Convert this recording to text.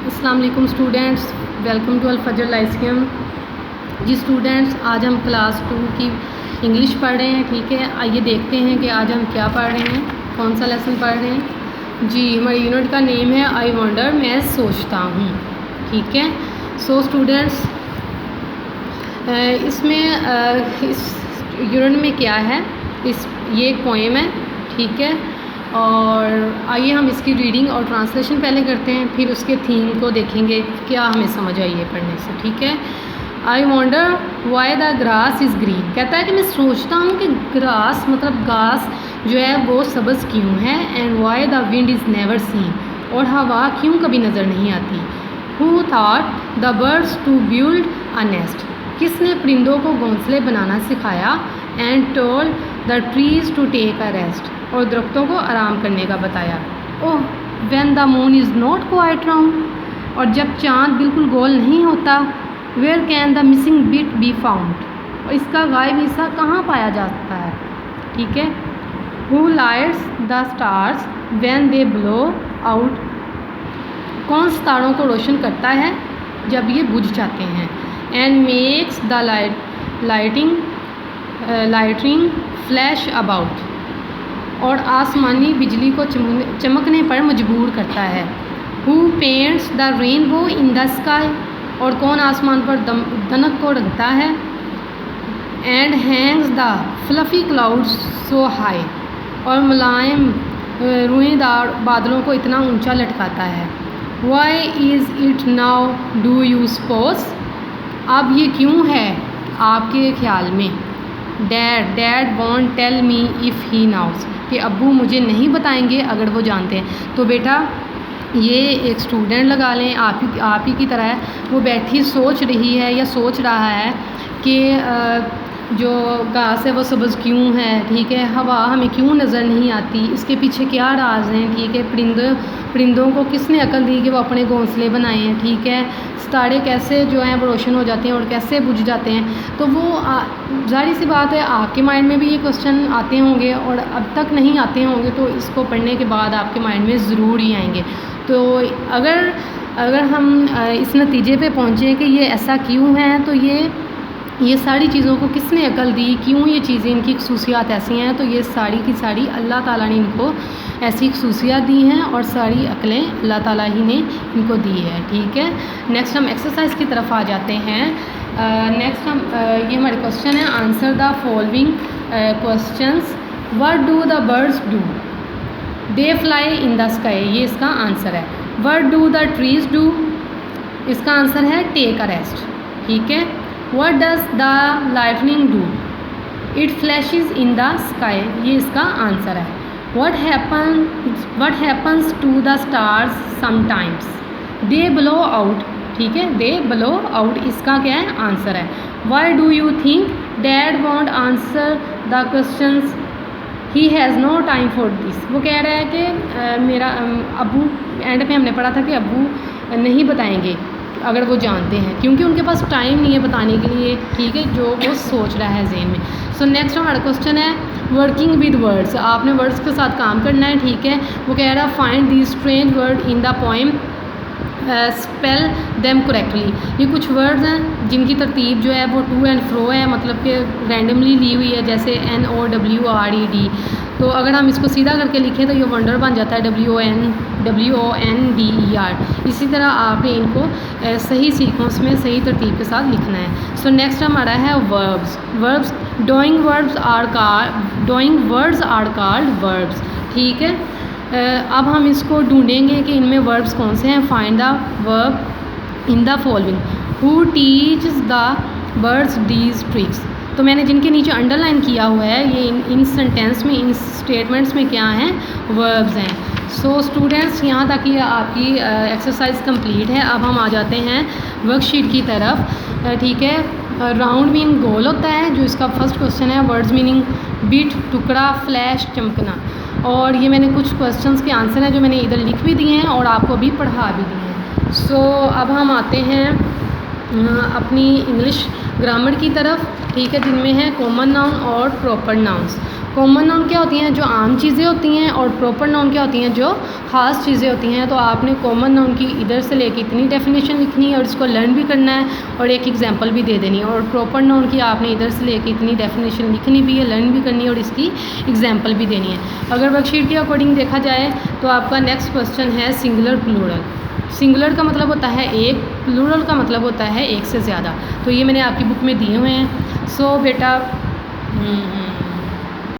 अस्सलाम वालेकुम students, welcome to Al-Fajr lyceum. जी स्टूडेंट्स, आज हम क्लास 2 की इंग्लिश पढ़ रहे हैं। ठीक है, आइए देखते हैं कि आज हम क्या पढ़ रहे हैं, कौन सा लेसन पढ़ रहे हैं। जी, हमारी यूनिट का नेम है आई वंडर, मैं सोचता हूँ। ठीक है, सो स्टूडेंट्स, इसमें इस यूनिट में क्या है, ये एक पोएम है। ठीक है, और आइए हम इसकी रीडिंग और ट्रांसलेशन पहले करते हैं, फिर उसके थीम को देखेंगे क्या हमें समझ आई है पढ़ने से। ठीक है, I wonder why the grass is green. कहता है कि मैं सोचता हूँ कि ग्रास मतलब घास जो है वो सब्ज़ क्यों है। And why the wind is never seen, और हवा क्यों कभी नज़र नहीं आती। Who thought the birds to build a nest, किसने परिंदों को घोंसले बनाना सिखाया। And told the trees to take a rest, और दरख्तों को आराम करने का बताया। Oh when the moon is not quite round, और जब चाँद बिल्कुल गोल नहीं होता। Where can the missing bit be found, और इसका गायब हिस्सा कहाँ पाया जाता है। ठीक है, who lights the stars when they blow out, कौन सितारों को रोशन करता है जब ये बुझ जाते हैं। And makes the lightning flash about, और आसमानी बिजली को चमकने पर मजबूर करता है। Who paints the rainbow in the sky, और कौन आसमान पर दनक को रंगता है। And hangs the fluffy clouds so high, और मुलायम रुएदार बादलों को इतना ऊंचा लटकाता है। Why is it now do you suppose, अब ये क्यों है आपके ख्याल में। Dad won't tell me if he knows, कि अब्बू मुझे नहीं बताएंगे अगर वो जानते हैं। तो बेटा ये एक स्टूडेंट लगा लें, आप ही की तरह है। वो बैठी सोच रही है या सोच रहा है कि जो घास है वो सब्ज़ क्यों है। ठीक है, हवा हमें क्यों नज़र नहीं आती, इसके पीछे क्या राज हैं। ठीक है, परिंदों को किसने अकल दी कि वो अपने घोंसले बनाए हैं। ठीक है, सितारे कैसे जो हैं वो रोशन हो जाते हैं और कैसे बुझ जाते हैं। तो वो जाहिर सी बात है आपके माइंड में भी ये क्वेश्चन आते होंगे, और अब तक नहीं आते होंगे तो इसको पढ़ने के बाद आपके माइंड में ज़रूर ही आएंगे। तो अगर हम इस नतीजे पे पहुँचे कि ये ऐसा क्यों है, तो ये सारी चीज़ों को किसने अकल दी, क्यों ये चीज़ें इनकी खसूसियात ऐसी हैं, तो ये सारी की सारी अल्लाह ताला ने इनको ऐसी खसूसियात दी हैं, और सारी अकलें अल्लाह ताला ही ने इनको दी है। ठीक है, नेक्स्ट हम एक्सरसाइज की तरफ आ जाते हैं। नेक्स्ट हम ये हमारे क्वेश्चन है, answer the following questions. What do the birds do, they fly in the sky, ये इसका आंसर है। What do the trees do, इसका आंसर है टेक अ रेस्ट। ठीक है, What does the lightning do? It flashes in the sky, ये इसका answer है। What happens to the stars sometimes? They blow out, ठीक है, they blow out, इसका क्या है आंसर है। Why do you think Dad won't answer the questions? He has no time for this, वो कह रहा है कि मेरा अब्बू, एंड पे हमने पढ़ा था कि अब्बू नहीं बताएंगे अगर वो जानते हैं, क्योंकि उनके पास टाइम नहीं है बताने के लिए। ठीक है, जो वो सोच रहा है ज़हन में। सो नेक्स्ट हमारा क्वेश्चन है वर्किंग विद वर्ड्स, आपने वर्ड्स के साथ काम करना है। ठीक है, वो कह रहा है find the strange word in the poem, spell them correctly. ये कुछ वर्ड्स हैं जिनकी तरतीब जो है वो टू एंड फ्रो है, मतलब कि रैंडमली ली हुई है, जैसे NOWRED। तो अगर हम इसको सीधा करके लिखें तो ये वंडर बन जाता है WONDER। इसी तरह आपने इनको सही सीक्वेंस में सही तरतीब के साथ लिखना है। सो नेक्स्ट हमारा है verbs. Doing words are called verbs. ठीक है, अब हम इसको ढूंढेंगे कि इनमें वर्ब्स कौन से हैं। Find the verb in the following. Who teaches the birds these tricks, तो मैंने जिनके नीचे अंडरलाइन किया हुआ है ये इन सेंटेंस में, इन स्टेटमेंट्स में क्या हैं, वर्ब्स हैं। सो स्टूडेंट्स, यहाँ तक ये आपकी एक्सरसाइज कंप्लीट है। अब हम आ जाते हैं वर्कशीट की तरफ। ठीक है, राउंड मीन गोल होता है, जो इसका फर्स्ट क्वेश्चन है। वर्ड्स मीनिंग बिट टुकड़ा, फ्लैश चमकना, और ये मैंने कुछ क्वेश्चंस के आंसर हैं जो मैंने इधर लिख भी दिए हैं और आपको भी पढ़ा भी दिए हैं। सो अब हम आते हैं अपनी इंग्लिश ग्रामर की तरफ। ठीक है, जिनमें है कॉमन नाउन और प्रॉपर नाउन्स। कॉमन नाउन क्या होती हैं, जो आम चीज़ें होती हैं, और प्रॉपर नाउन क्या होती हैं, जो ख़ास चीज़ें होती हैं। तो आपने कॉमन नाउन की इधर से लेके इतनी डेफिनेशन लिखनी है और इसको लर्न भी करना है और एक एग्जांपल भी दे देनी है, और प्रॉपर नाउन की आपने इधर से लेके इतनी डेफिनेशन लिखनी भी है, लर्न भी करनी है और इसकी एग्जांपल भी देनी है। अगर वर्कशीट के अकॉर्डिंग देखा जाए तो आपका नेक्स्ट क्वेश्चन है सिंगुलर प्लूरल। सिंगुलर का मतलब होता है एक, प्लूरल का मतलब होता है एक से ज़्यादा। तो ये मैंने आपकी बुक में दिए हुए हैं। सो बेटा